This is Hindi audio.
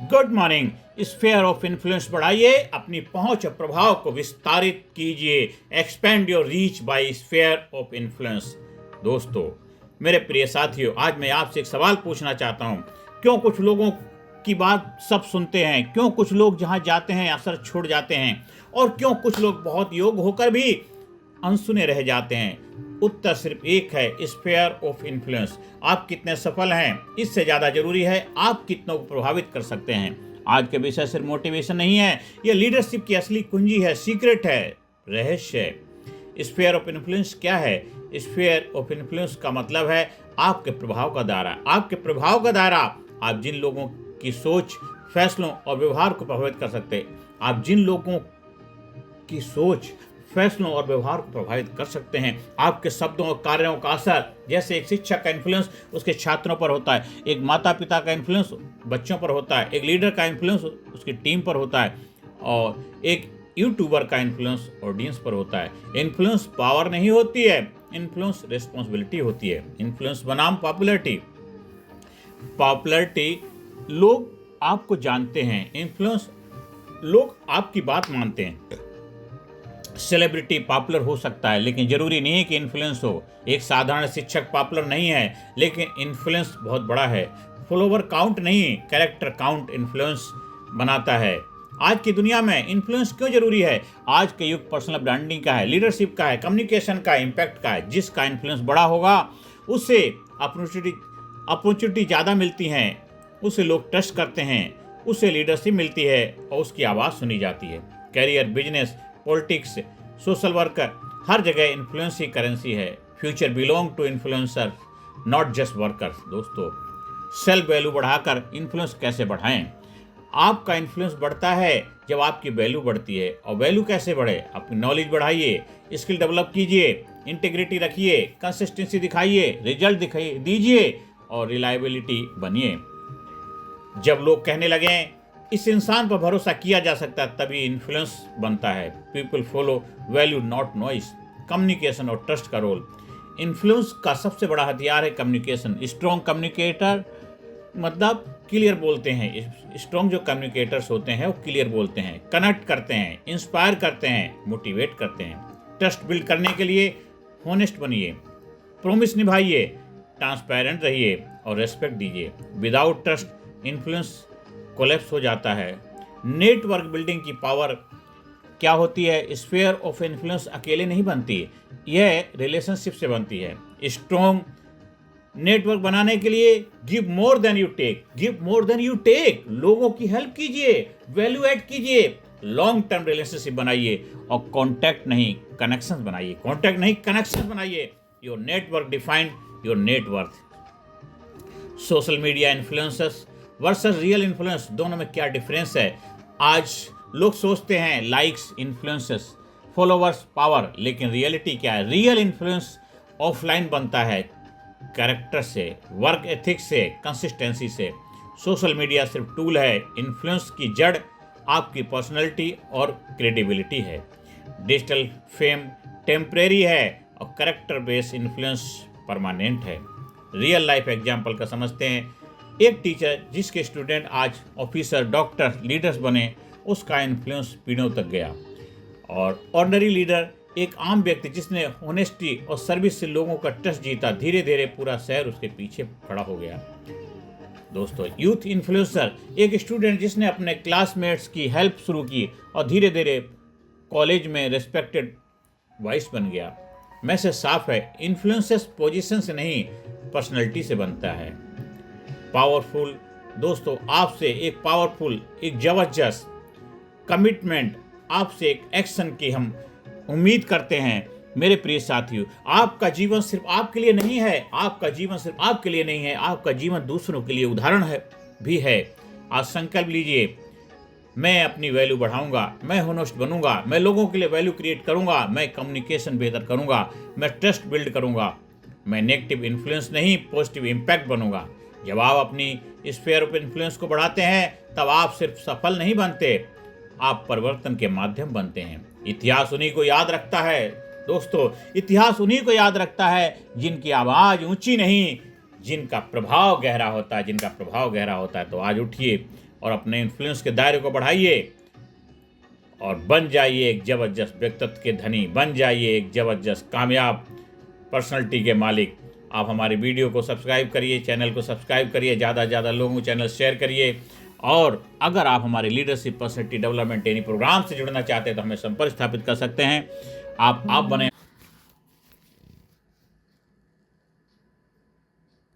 Good morning. Sphere of influence बढ़ाइए, अपनी पहुंच और प्रभाव को विस्तारित कीजिए। Expand your reach by sphere of influence. दोस्तों, मेरे प्रिय साथियों, आज मैं आपसे एक सवाल पूछना चाहता हूं। क्यों कुछ लोगों की बात सब सुनते हैं? क्यों कुछ लोग जहां जाते हैं असर छोड़ जाते हैं? और क्यों कुछ लोग बहुत योग्य होकर भी अनसुने रह जाते हैं? उत्तर सिर्फ एक है, स्फीयर ऑफ इन्फ्लुएंस। आप कितने सफल हैं, इससे ज़्यादा जरूरी है आप कितनों को प्रभावित कर सकते हैं। आज के विषय सिर्फ मोटिवेशन नहीं है, यह लीडरशिप की असली कुंजी है, सीक्रेट है, रहस्य है। स्फीयर ऑफ इन्फ्लुएंस क्या है? स्फीयर ऑफ इन्फ्लुएंस का मतलब है आपके प्रभाव का दायरा। आपके प्रभाव का दायरा, आप जिन लोगों की सोच, फैसलों और व्यवहार को प्रभावित कर सकते हैं। आप जिन लोगों की सोच, फैसलों और व्यवहार को प्रभावित कर सकते हैं। आपके शब्दों और कार्यों का असर, जैसे एक शिक्षक का इन्फ्लुएंस उसके छात्रों पर होता है, एक माता पिता का इन्फ्लुएंस बच्चों पर होता है, एक लीडर का इन्फ्लुएंस उसकी टीम पर होता है, और एक यूट्यूबर का इन्फ्लुएंस ऑडियंस पर होता है। इन्फ्लुएंस पावर नहीं होती है, इन्फ्लुएंस रिस्पॉन्सिबिलिटी होती है। इन्फ्लुएंस बनाम पॉपुलैरिटी। पॉपुलैरिटी, लोग आपको जानते हैं। इन्फ्लुएंस, लोग आपकी बात मानते हैं। सेलिब्रिटी पॉपुलर हो सकता है, लेकिन जरूरी नहीं है कि इन्फ्लुएंस हो। एक साधारण शिक्षक पॉपुलर नहीं है, लेकिन इन्फ्लुएंस बहुत बड़ा है। फॉलोवर काउंट नहीं, कैरेक्टर काउंट इन्फ्लुएंस बनाता है। आज की दुनिया में इन्फ्लुएंस क्यों जरूरी है? आज के युग पर्सनल ब्रांडिंग का है, लीडरशिप का है, कम्युनिकेशन का, इम्पैक्ट का है। जिसका इन्फ्लुएंस बड़ा होगा उससे अपॉर्चुनिटी ज़्यादा मिलती हैं, उसे लोग ट्रस्ट करते हैं, उसे लीडरशिप मिलती है और उसकी आवाज़ सुनी जाती है। Career, business, politics, social worker, हर जगह इन्फ्लुएंस ही करेंसी है। Future belong to influencer, not just workers. दोस्तों, सेल्फ वैल्यू बढ़ाकर इन्फ्लुएंस कैसे बढ़ाएं? आपका इन्फ्लुएंस बढ़ता है जब आपकी वैल्यू बढ़ती है। और वैल्यू कैसे बढ़े? अपनी नॉलेज बढ़ाइए, स्किल डेवलप कीजिए, इंटीग्रिटी रखिए, कंसिस्टेंसी दिखाइए, रिजल्ट दिखाइए दीजिए और रिलायबिलिटी बनिए। जब लोग कहने लगे इस इंसान पर भरोसा किया जा सकता है, तभी इन्फ्लुएंस बनता है। People follow value not noise. Communication और ट्रस्ट का रोल। इन्फ्लुएंस का सबसे बड़ा हथियार है कम्युनिकेशन। स्ट्रॉन्ग कम्युनिकेटर मतलब क्लियर बोलते हैं। स्ट्रॉन्ग जो कम्युनिकेटर्स होते हैं वो क्लियर बोलते हैं, कनेक्ट करते हैं, इंस्पायर करते हैं, मोटिवेट करते हैं। ट्रस्ट बिल्ड करने के लिए होनेस्ट बनिए, प्रॉमिस निभाइए, ट्रांसपेरेंट रहिए और रेस्पेक्ट दीजिए। विदाउट ट्रस्ट इन्फ्लुएंस कोलैप्स हो जाता है। नेटवर्क बिल्डिंग की पावर क्या होती है? स्फीयर ऑफ इन्फ्लुएंस अकेले नहीं बनती, यह रिलेशनशिप से बनती है। स्ट्रॉन्ग नेटवर्क बनाने के लिए give more than you take. Give more than you take. लोगों की हेल्प कीजिए, वैल्यू ऐड कीजिए, लॉन्ग टर्म रिलेशनशिप बनाइए और कॉन्टैक्ट नहीं कनेक्शन बनाइए। कॉन्टैक्ट नहीं कनेक्शन बनाइए। Your network define your net worth. Social media influencers versus real influence, दोनों में क्या डिफरेंस है? आज लोग सोचते हैं लाइक्स इन्फ्लुएंसर्स, फॉलोवर्स पावर, लेकिन रियलिटी क्या है? रियल इन्फ्लुएंस ऑफलाइन बनता है, कैरेक्टर से, वर्क एथिक्स से, कंसिस्टेंसी से। सोशल मीडिया सिर्फ टूल है, इन्फ्लुएंस की जड़ आपकी पर्सनैलिटी और क्रेडिबिलिटी है। डिजिटल फेम टेम्परेरी है और कैरेक्टर बेस्ड इन्फ्लुएंस परमानेंट है। रियल लाइफ एग्जाम्पल का समझते हैं। एक टीचर जिसके स्टूडेंट आज ऑफिसर, डॉक्टर, लीडर्स बने, उसका इन्फ्लुएंस पीढ़ियों तक गया। और ऑर्डिनरी लीडर, एक आम व्यक्ति जिसने ऑनेस्टी और सर्विस से लोगों का ट्रस्ट जीता, धीरे धीरे पूरा शहर उसके पीछे खड़ा हो गया। दोस्तों, यूथ इन्फ्लुएंसर, एक स्टूडेंट जिसने अपने क्लासमेट्स की हेल्प शुरू की और धीरे धीरे कॉलेज में रिस्पेक्टेड वॉइस बन गया। मैसेज साफ है, इन्फ्लुएंसेस पोजीशन से नहीं पर्सनैलिटी से बनता है। पावरफुल, दोस्तों, आपसे एक पावरफुल, एक जबरदस्त कमिटमेंट, आपसे एक एक्शन की हम उम्मीद करते हैं। मेरे प्रिय साथियों, आपका जीवन सिर्फ आपके लिए नहीं है, आपका जीवन सिर्फ आपके लिए नहीं है, आपका जीवन दूसरों के लिए उदाहरण है भी है। आज संकल्प लीजिए, मैं अपनी वैल्यू बढ़ाऊंगा, मैं होनेस्ट बनूंगा, मैं लोगों के लिए वैल्यू क्रिएट करूंगा, मैं कम्युनिकेशन बेहतर करूंगा, मैं ट्रस्ट बिल्ड करूंगा, मैं नेगेटिव इन्फ्लुएंस नहीं पॉजिटिव इम्पैक्ट बनूंगा। जब आप अपनी स्फीयर ऑफ इन्फ्लुएंस को बढ़ाते हैं, तब आप सिर्फ सफल नहीं बनते, आप परिवर्तन के माध्यम बनते हैं। इतिहास उन्हीं को याद रखता है। दोस्तों, इतिहास उन्हीं को याद रखता है जिनकी आवाज़ ऊंची नहीं, जिनका प्रभाव गहरा होता है। जिनका प्रभाव गहरा होता है। तो आज उठिए, और अपने इन्फ्लुएंस के दायरे को बढ़ाइए और बन जाइए एक जबरदस्त व्यक्तित्व के धनी, बन जाइए एक जबरदस्त कामयाब पर्सनैलिटी के मालिक। आप हमारी वीडियो को सब्सक्राइब करिए, चैनल को सब्सक्राइब करिए, ज़्यादा से ज़्यादा लोगों को चैनल शेयर करिए। और अगर आप हमारे लीडरशिप पर्सनैलिटी डेवलपमेंट यानी प्रोग्राम से जुड़ना चाहते हैं तो हमें संपर्क स्थापित कर सकते हैं। आप बने